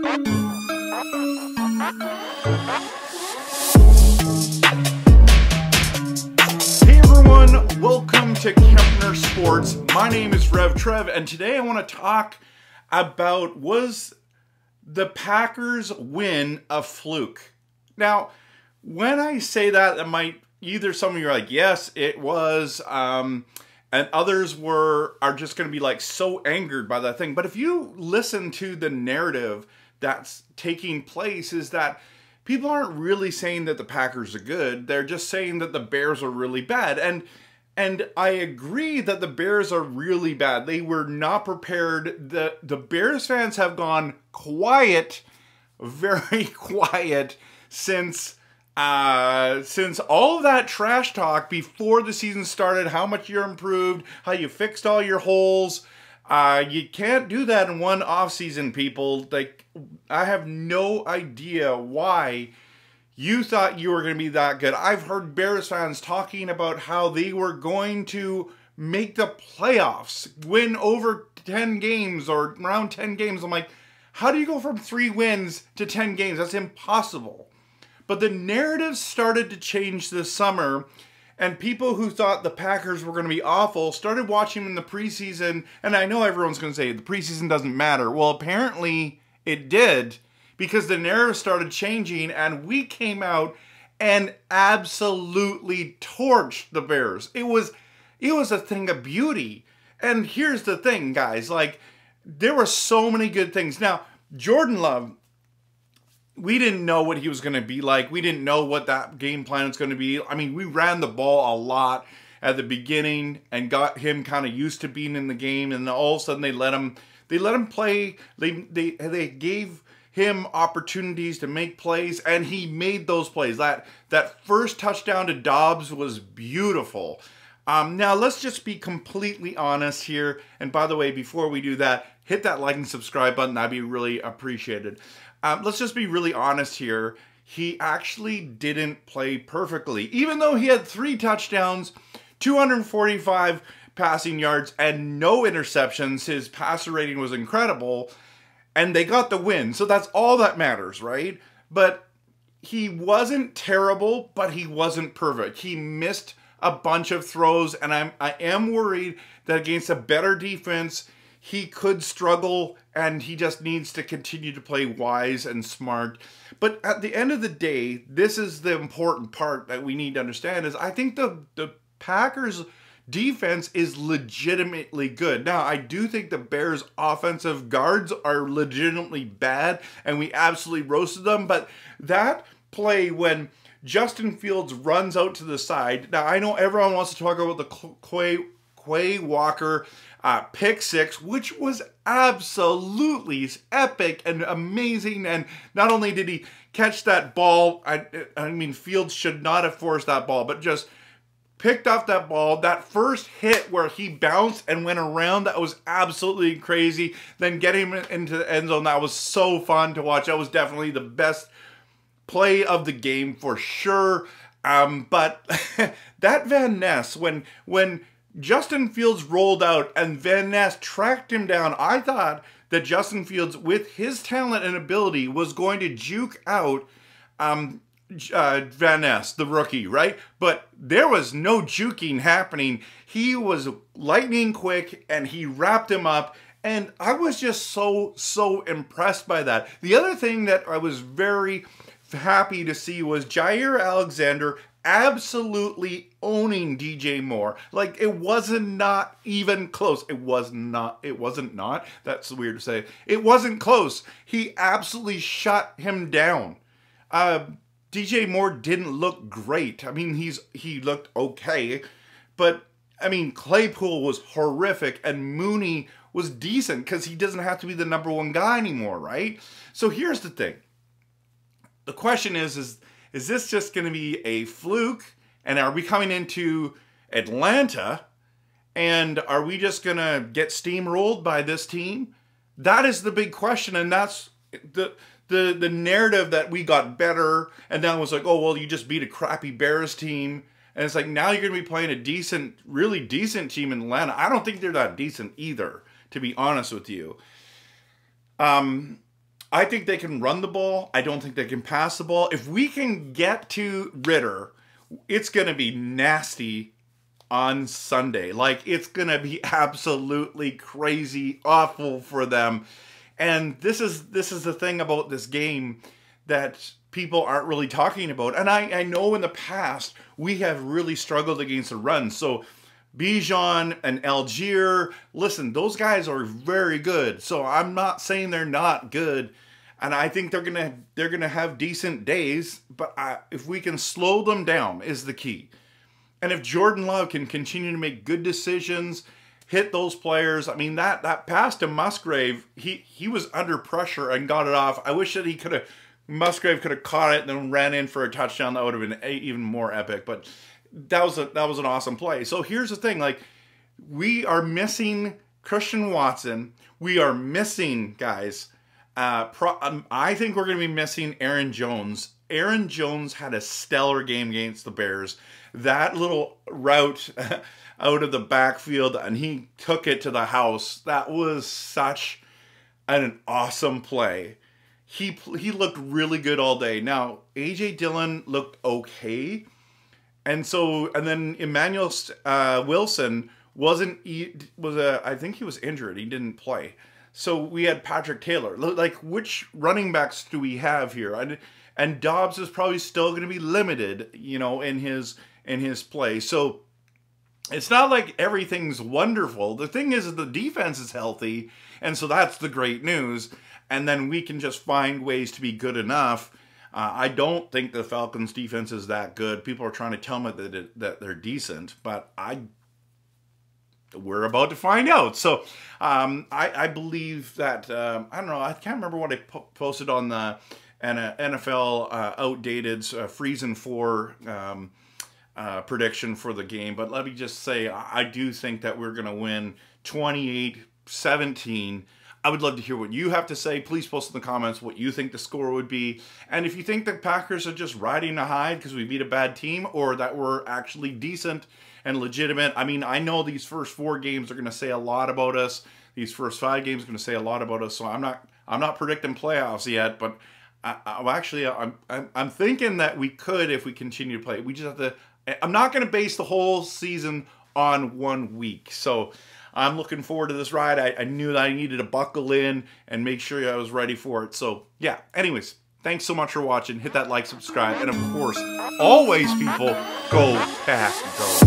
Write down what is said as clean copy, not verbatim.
everyone, welcome to Kempner Sports. My name is Rev Trev, and today I want to talk about, was the Packers win a fluke? Now, when I say that, it might, either some of you are like, yes, it was, and others are just going to be like so angered by that thing. But if you listen to the narrative that's taking place, is that people aren't really saying that the Packers are good. They're just saying that the Bears are really bad. And I agree that the Bears are really bad. They were not prepared. The Bears fans have gone quiet, very quiet, since all of that trash talk before the season started, how much you're improved, how you fixed all your holes. You can't do that in one offseason, people. Like, I have no idea why you thought you were going to be that good. I've heard Bears fans talking about how they were going to make the playoffs, win over 10 games or around 10 games. I'm like, how do you go from 3 wins to 10 games? That's impossible. But the narrative started to change this summer, and people who thought the Packers were going to be awful started watching them in the preseason. And I know everyone's going to say the preseason doesn't matter. Well, apparently it did, because the narrative started changing, and we came out and absolutely torched the Bears. It was a thing of beauty. And here's the thing, guys. Like, there were so many good things. Now, Jordan Love, we didn't know what he was going to be like. We didn't know what that game plan was going to be. I mean, we ran the ball a lot at the beginning and got him kind of used to being in the game. And all of a sudden, they let him play. They gave him opportunities to make plays, and he made those plays. That first touchdown to Dobbs was beautiful. Now, let's just be completely honest here. And by the way, before we do that, hit that like and subscribe button. That'd be really appreciated. Let's just be really honest here. He actually didn't play perfectly. Even though he had 3 touchdowns, 245 passing yards, and no interceptions, his passer rating was incredible, and they got the win. So that's all that matters, right? But he wasn't terrible, but he wasn't perfect. He missed a bunch of throws, and I am worried that against a better defense, he could struggle, and he just needs to continue to play wise and smart. But at the end of the day, this is the important part that we need to understand, is I think the Packers defense is legitimately good. Now, I do think the Bears offensive guards are legitimately bad, and we absolutely roasted them. But that play when Justin Fields runs out to the side. Now, I know everyone wants to talk about the Quay Walker pick 6, which was absolutely epic and amazing. And not only did he catch that ball, I mean, Fields should not have forced that ball, but just picked off that ball. That first hit where he bounced and went around, that was absolutely crazy. Then getting him into the end zone, that was so fun to watch. That was definitely the best play of the game for sure. But that Van Ness, when Justin Fields rolled out and Van Ness tracked him down, I thought that Justin Fields, with his talent and ability, was going to juke out Van Ness, the rookie, right? But there was no juking happening. He was lightning quick, and he wrapped him up, and I was just so impressed by that. The other thing that I was very happy to see was Jair Alexander absolutely owning DJ Moore. Like, it wasn't not even close. It wasn't not. That's weird to say. It wasn't close. He absolutely shut him down. DJ Moore didn't look great. I mean, he looked okay, but I mean, Claypool was horrific, and Mooney was decent because he doesn't have to be the #1 guy anymore, right? So here's the thing. The question is this just going to be a fluke? And are we coming into Atlanta, and are we just going to get steamrolled by this team? That is the big question, and that's the narrative, that we got better, and then it was like, oh, well, you just beat a crappy Bears team. And it's like, now you're going to be playing a decent, really decent team in Atlanta. I don't think they're that decent either, to be honest with you. I think they can run the ball. I don't think they can pass the ball. If we can get to Ritter, it's going to be nasty on Sunday. Like, it's going to be absolutely crazy, awful for them. And this is the thing about this game that people aren't really talking about. And I know in the past we have really struggled against the run. So Bijan and Algier, listen, those guys are very good. So I'm not saying they're not good. And I think they're gonna have decent days. But if we can slow them down is the key. And if Jordan Love can continue to make good decisions, hit those players. I mean, that pass to Musgrave, he was under pressure and got it off. I wish that Musgrave could have caught it and then ran in for a touchdown. That would have been even more epic. But that was an awesome play. So here's the thing, like, we are missing Christian Watson. We are missing, guys. I think we're going to be missing Aaron Jones. Aaron Jones had a stellar game against the Bears. That little route out of the backfield, and he took it to the house. That was such an awesome play. He looked really good all day. Now, A.J. Dillon looked okay. And then Emmanuel Wilson I think he was injured. He didn't play. So we had Patrick Taylor. Like, which running backs do we have here? And Dobbs is probably still going to be limited, in his play. So it's not like everything's wonderful. The thing is the defense is healthy, and so that's the great news. And then we can just find ways to be good enough. I don't think the Falcons' defense is that good. People are trying to tell me that they're decent, but we're about to find out. So I believe that, I don't know, I can't remember what I posted on the NFL outdated Freezing 4 prediction for the game. But let me just say, I do think that we're going to win 28-17. I would love to hear what you have to say. Please post in the comments what you think the score would be. And if you think the Packers are just riding a high because we beat a bad team, or that we're actually decent and legitimate. I mean, I know these first 4 games are going to say a lot about us. These first 5 games are going to say a lot about us. So I'm not predicting playoffs yet, but I'm thinking that we could if we continue to play. We just have to. I'm not going to base the whole season on 1 week. So I'm looking forward to this ride. I knew that I needed to buckle in and make sure I was ready for it. So yeah, anyways, thanks so much for watching. Hit that like, subscribe, and of course, always, people, go Pack, go.